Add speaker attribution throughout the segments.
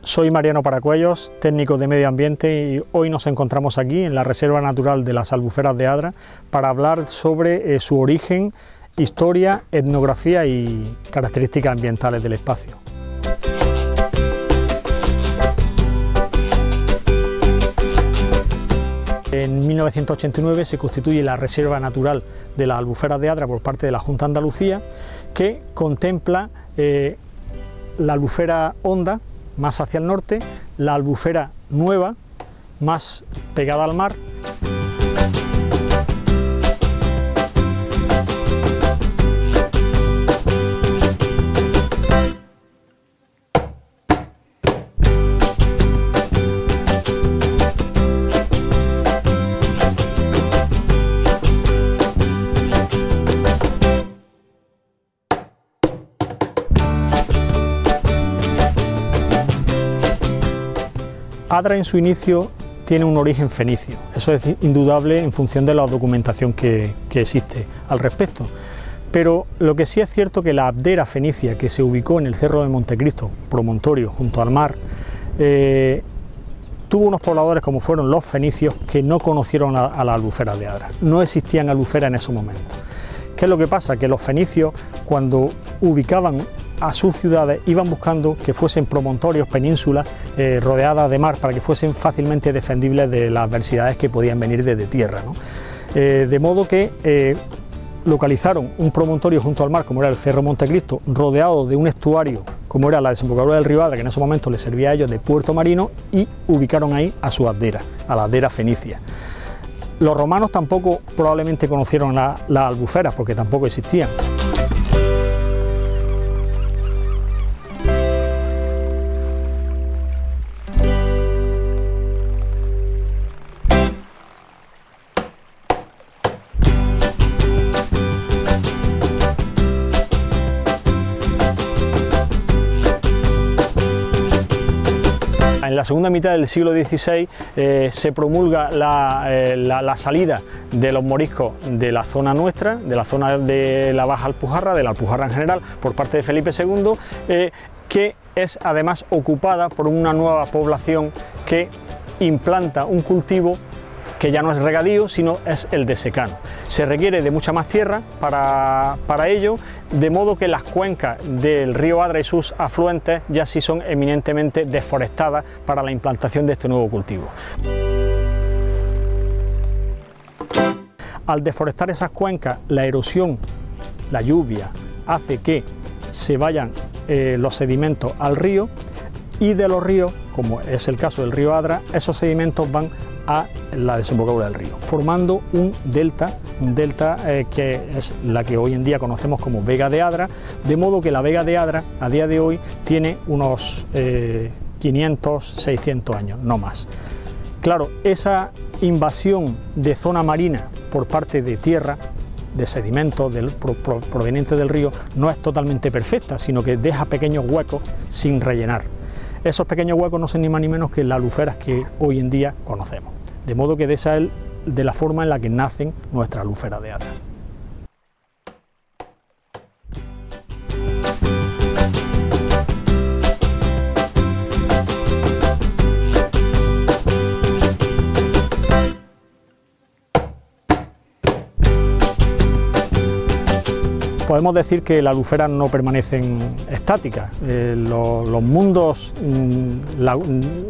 Speaker 1: Soy Mariano Paracuellos, técnico de medio ambiente, y hoy nos encontramos aquí en la Reserva Natural de las Albuferas de Adra para hablar sobre su origen, historia, etnografía y características ambientales del espacio. En 1989 se constituye la Reserva Natural de las Albuferas de Adra por parte de la Junta de Andalucía, que contempla la albufera honda, más hacia el norte, la albufera nueva, más pegada al mar, Adra en su inicio tiene un origen fenicio, eso es indudable en función de la documentación que existe al respecto, pero lo que sí es cierto que la abdera fenicia que se ubicó en el Cerro de Montecristo, promontorio junto al mar, tuvo unos pobladores como fueron los fenicios que no conocieron a las albuferas de Adra, no existían albuferas en esos momentos. ¿Qué es lo que pasa? Que los fenicios, cuando ubicaban a sus ciudades, iban buscando que fuesen promontorios, penínsulas rodeadas de mar, para que fuesen fácilmente defendibles de las adversidades que podían venir desde tierra, ¿no? De modo que localizaron un promontorio junto al mar, como era el Cerro Montecristo, rodeado de un estuario, como era la desembocadura del río Adra, que en ese momento les servía a ellos de puerto marino, y ubicaron ahí a su abdera, a la abdera fenicia. Los romanos tampoco probablemente conocieron las albuferas, porque tampoco existían. En la segunda mitad del siglo XVI se promulga la salida de los moriscos de la zona nuestra, de la zona de la Baja Alpujarra, de la Alpujarra en general, por parte de Felipe II, que es además ocupada por una nueva población que implanta un cultivo que ya no es regadío, sino es el de secano. Se requiere de mucha más tierra para ello, de modo que las cuencas del río Adra y sus afluentes ya sí son eminentemente deforestadas para la implantación de este nuevo cultivo. Al deforestar esas cuencas, la erosión, la lluvia, hace que se vayan los sedimentos al río, y de los ríos, como es el caso del río Adra, esos sedimentos van a la desembocadura del río, formando un delta que es la que hoy en día conocemos como Vega de Adra, de modo que la Vega de Adra a día de hoy tiene unos 500, 600 años, no más. Claro, esa invasión de zona marina por parte de tierra, de sedimentos provenientes del río, no es totalmente perfecta, sino que deja pequeños huecos sin rellenar. Esos pequeños huecos no son ni más ni menos que las albuferas que hoy en día conocemos. De modo que esa es de la forma en la que nacen nuestras albuferas de Adra. Podemos decir que las albuferas no estáticas. Los mundos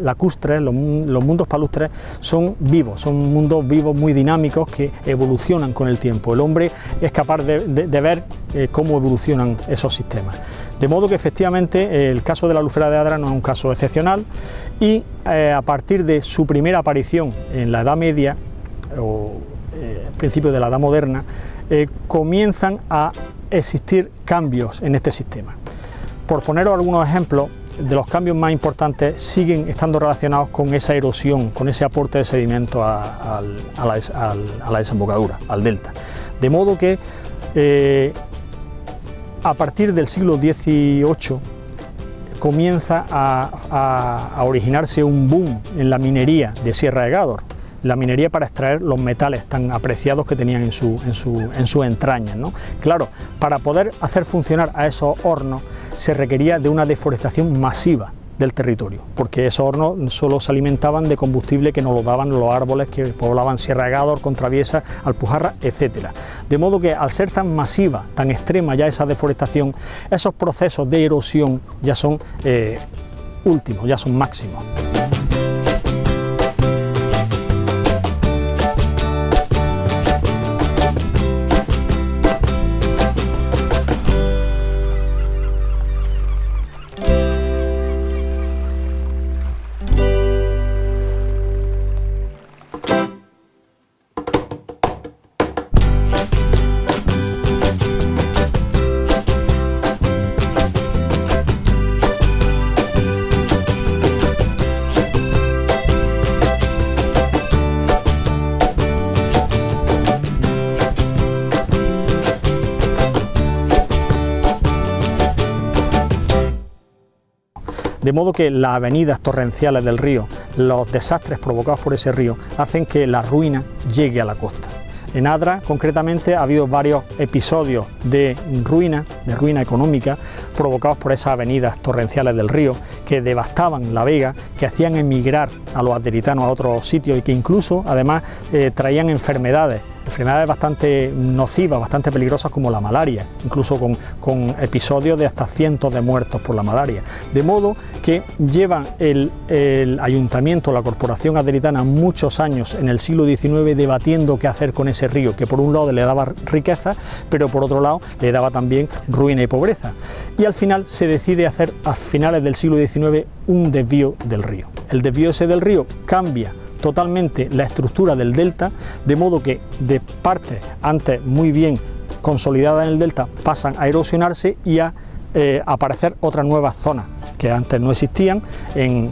Speaker 1: lacustres, los mundos palustres son vivos, son mundos vivos muy dinámicos que evolucionan con el tiempo. El hombre es capaz de ver cómo evolucionan esos sistemas. De modo que efectivamente el caso de la albufera de Adra no es un caso excepcional, y a partir de su primera aparición en la Edad Media o principios de la Edad Moderna, comienzan a existir cambios en este sistema. Por poneros algunos ejemplos, de los cambios más importantes siguen estando relacionados con esa erosión, con ese aporte de sedimento a la desembocadura, al delta. De modo que a partir del siglo XVIII, comienza a originarse un boom en la minería de Sierra de Gádor, la minería para extraer los metales tan apreciados que tenían en sus entrañas, ¿no? Claro, para poder hacer funcionar a esos hornos se requería de una deforestación masiva del territorio, porque esos hornos solo se alimentaban de combustible que nos lo daban los árboles que poblaban Sierra de Gádor, Contraviesa, Alpujarra, etcétera. De modo que al ser tan masiva, tan extrema ya esa deforestación, esos procesos de erosión ya son últimos, ya son máximos. De modo que las avenidas torrenciales del río, los desastres provocados por ese río, hacen que la ruina llegue a la costa. En Adra, concretamente, ha habido varios episodios de ruina económica, provocados por esas avenidas torrenciales del río, que devastaban la vega, que hacían emigrar a los aderitanos a otros sitios y que incluso, además, traían enfermedades bastante nocivas, bastante peligrosas, como la malaria, incluso con episodios de hasta cientos de muertos por la malaria. De modo que llevan el ayuntamiento, la corporación aderitana, muchos años en el siglo XIX debatiendo qué hacer con ese río, que por un lado le daba riqueza, pero por otro lado le daba también ruina y pobreza. Y al final se decide hacer, a finales del siglo XIX, un desvío del río. El desvío ese del río cambia totalmente la estructura del delta, de modo que de partes antes muy bien consolidadas en el delta pasan a erosionarse y a aparecer otras nuevas zonas que antes no existían en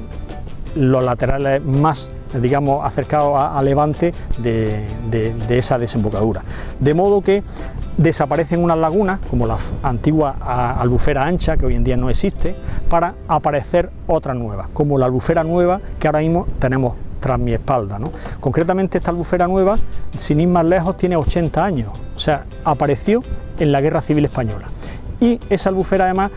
Speaker 1: los laterales más, digamos, acercados a levante de esa desembocadura. De modo que desaparecen unas lagunas, como la antigua albufera ancha, que hoy en día no existe, para aparecer otras nuevas, como la albufera nueva que ahora mismo tenemos tras mi espalda, ¿no? Concretamente, esta albufera nueva, sin ir más lejos, tiene 80 años, o sea, apareció en la Guerra Civil Española. Y esa albufera además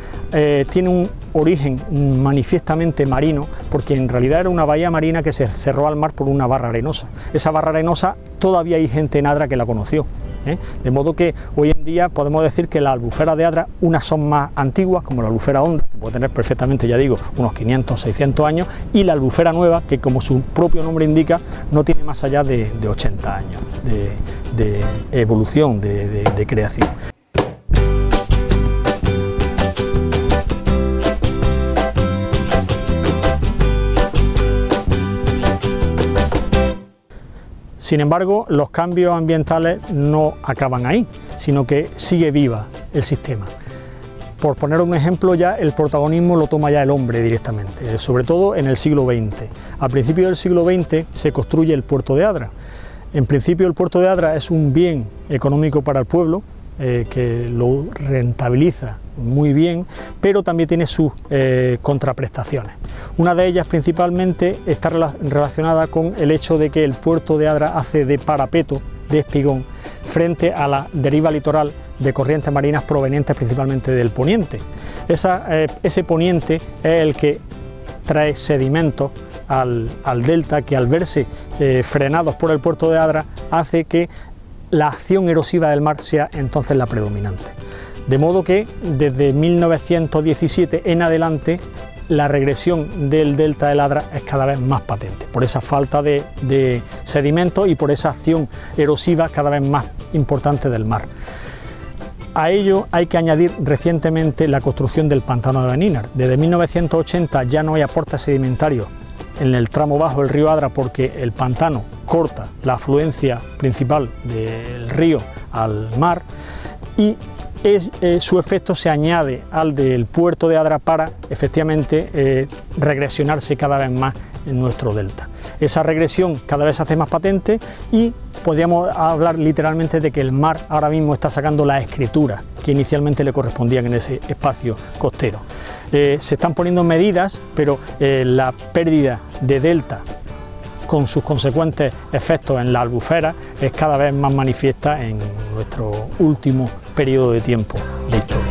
Speaker 1: tiene un origen manifiestamente marino, porque en realidad era una bahía marina que se cerró al mar por una barra arenosa. Esa barra arenosa todavía hay gente en Adra que la conoció, ¿eh? De modo que hoy en día podemos decir que las albuferas de Adra, unas son más antiguas, como la albufera honda, que puede tener perfectamente, ya digo, unos 500, 600 años, y la albufera nueva, que como su propio nombre indica, no tiene más allá de 80 años de evolución, de creación. Sin embargo, los cambios ambientales no acaban ahí, sino que sigue viva el sistema. Por poner un ejemplo, ya el protagonismo lo toma ya el hombre directamente, sobre todo en el siglo XX. A principios del siglo XX se construye el puerto de Adra. En principio, el puerto de Adra es un bien económico para el pueblo, que lo rentabiliza muy bien, pero también tiene sus contraprestaciones. Una de ellas principalmente está relacionada con el hecho de que el puerto de Adra hace de parapeto, de espigón, frente a la deriva litoral de corrientes marinas provenientes principalmente del poniente. Ese poniente es el que trae sedimentos al delta, que al verse frenados por el puerto de Adra hace que la acción erosiva del mar sea entonces la predominante. De modo que desde 1917 en adelante la regresión del delta del Adra es cada vez más patente, por esa falta de sedimentos y por esa acción erosiva cada vez más importante del mar. A ello hay que añadir recientemente la construcción del pantano de Benínar. Desde 1980 ya no hay aportes sedimentarios en el tramo bajo del río Adra, porque el pantano corta la afluencia principal del río al mar, y su efecto se añade al del puerto de Adra para efectivamente regresionarse cada vez más en nuestro delta. Esa regresión cada vez se hace más patente y podríamos hablar literalmente de que el mar ahora mismo está sacando la escritura que inicialmente le correspondían en ese espacio costero. Se están poniendo medidas, pero la pérdida de delta con sus consecuentes efectos en la albufera es cada vez más manifiesta en nuestro último periodo de tiempo de historia.